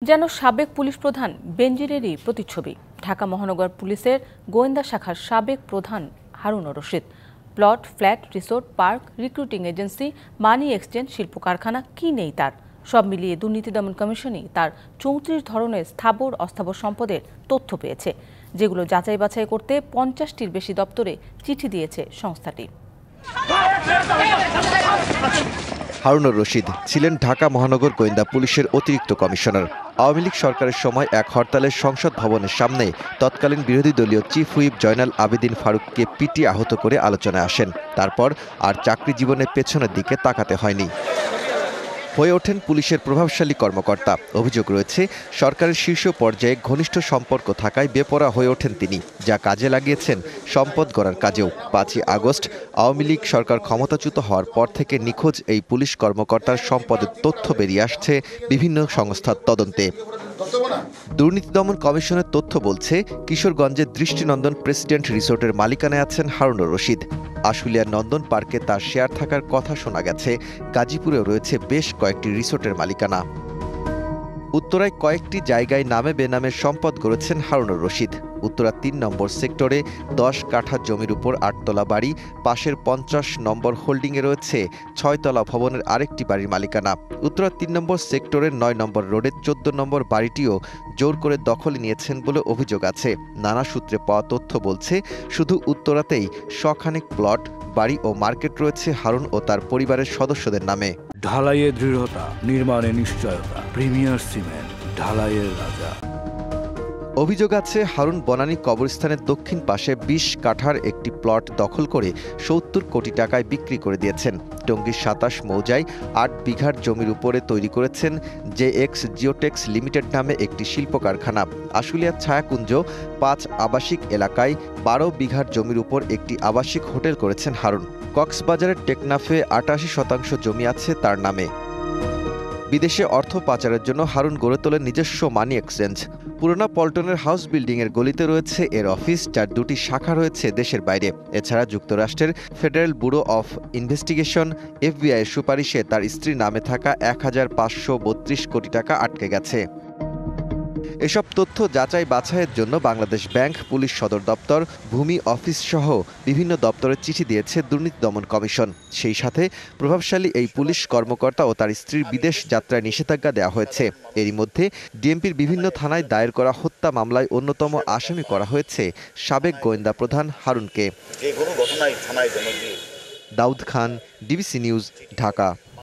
যেন সাবেক পুলিশ প্রধান বেনজিরেরই প্রতিচ্ছবি ঢাকা মহানগর পুলিশের গোয়েন্দা শাখার সাবেক প্রধান Harunur Rashid. Plot, flat, resort, park, recruiting agency, money exchange, শিল্প কারখানা কি নেই তার। সব মিলিয়ে দুর্নীতি দমন কমিশনই তার ৩৪ ধরনের স্থাবর অস্থাবর সম্পদের তথ্য পেয়েছে, যেগুলো যাচাই বাছাই করতে ৫০টির বেশি দপ্তরে চিঠি দিয়েছে সংস্থাটি। হারুনুর রশিদ ছিলেন ঢাকা মহানগর গোয়েন্দা পুলিশের অতিরিক্ত কমিশনার। আওয়ামী লীগ সরকারের সময় এক হরতালে সংসদ ভবনের সামনে তৎকালীন বিরোধী দলীয় চিফ হুইপ জয়নাল আবেদিন ফারুককে পিটিয়ে আহত করে আলোচনায় আসেন। তারপর আর চাকরি জীবনের পেছনের দিকে তাকাতে হয়নি। হয়ে ওঠেন পুলিশের প্রভাবশালী কর্মকর্তা। অভিযোগ রয়েছে, সরকারের শীর্ষ পর্যায়ে ঘনিষ্ঠ সম্পর্ক থাকায় বেপরোয়া হয়ে ওঠেন তিনি, যা কাজে লাগিয়েছেন সম্পদ গড়ার কাজেও। ৫ই আগস্ট আওয়ামী লীগ সরকার ক্ষমতাচ্যুত হওয়ার পর থেকে নিখোঁজ এই পুলিশ কর্মকর্তার সম্পদের তথ্য বেরিয়ে আসছে বিভিন্ন সংস্থার তদন্তে। দুর্নীতি দমন কমিশনের তথ্য বলছে, কিশোরগঞ্জের দৃষ্টিনন্দন প্রেসিডেন্ট রিসোর্টের মালিকানায় আছেন হারুনুর রশিদ। আশুলিয়ার নন্দন পার্কে তার শেয়ার থাকার কথা শোনা গেছে। গাজীপুরেও রয়েছে বেশ কয়েকটি রিসোর্টের মালিকানা। উত্তরায় কয়েকটি জায়গায় নামে বেনামে সম্পদ গড়েছেন হারুনুর রশিদ। উত্তরা ৩ নম্বর সেক্টরে ১০ কাঠা জমির উপর ৮তলা বাড়ি, পাশের ৫০ নম্বর হোল্ডিংয়ে রয়েছে ৬তলা ভবনের আরেকটি বাড়ির মালিকানা। উত্তরা ৩ নম্বর সেক্টরের ৯ নম্বর রোডের ১৪ নম্বর বাড়িটিও জোর করে দখলে নিয়েছেন বলে অভিযোগ আছে। নানা সূত্রে পাওয়া তথ্য বলছে, শুধু উত্তরাতেই শখানেক প্লট, বাড়ি ও মার্কেট রয়েছে হারুন ও তার পরিবারের সদস্যদের নামে। ঢালাইয়ে দৃঢ়তা, নির্মাণে নিশ্চয়তা, প্রিমিয়ার সিমেন্ট, ঢালাইয়ের রাজা। অভিযোগ আছে, হারুন বনানী কবরস্থানের দক্ষিণ পাশে ২০ কাঠার একটি প্লট দখল করে ৭০ কোটি টাকায় বিক্রি করে দিয়েছেন। টঙ্গীর ২৭ মৌজায় ৮ বিঘার জমির উপরে তৈরি করেছেন জেএক্স জিওটেক্স লিমিটেড নামে একটি শিল্প কারখানা। আশুলিয়ার ছায়াকুঞ্জ ৫ আবাসিক এলাকায় ১২ বিঘার জমির উপর একটি আবাসিক হোটেল করেছেন হারুন। কক্সবাজারের টেকনাফে ৮৮% জমি আছে তার নামে। বিদেশে অর্থ পাচারের জন্য হারুন গড়ে তোলেন নিজস্ব মানি এক্সচেঞ্জ। পুরোনো পল্টনের হাউস বিল্ডিংয়ের গলিতে রয়েছে এর অফিস, যার ২টি শাখা রয়েছে দেশের বাইরে। এছাড়া যুক্তরাষ্ট্রের ফেডারেল ব্যুরো অফ ইনভেস্টিগেশন এফবিআইয়ের সুপারিশে তার স্ত্রীর নামে থাকা ১,৫৩২ কোটি টাকা আটকে গেছে। এসব তথ্য যাচাই বাছাইয়ের জন্য বাংলাদেশ ব্যাংক, পুলিশ সদর দপ্তর, ভূমি অফিস সহ বিভিন্ন দপ্তরে চিঠি দিয়েছে দুর্নীতি দমন কমিশন। সেই সাথে প্রভাবশালী এই পুলিশ কর্মকর্তা ও তার স্ত্রীর বিদেশ যাত্রায় নিষেধাজ্ঞা দেওয়া হয়েছে। এরই মধ্যে ডিএমপির বিভিন্ন থানায় দায়ের করা হত্যা মামলায় অন্যতম আসামি করা হয়েছে সাবেক গোয়েন্দা প্রধান হারুনকে। Daud Khan, DBC news, Dhaka.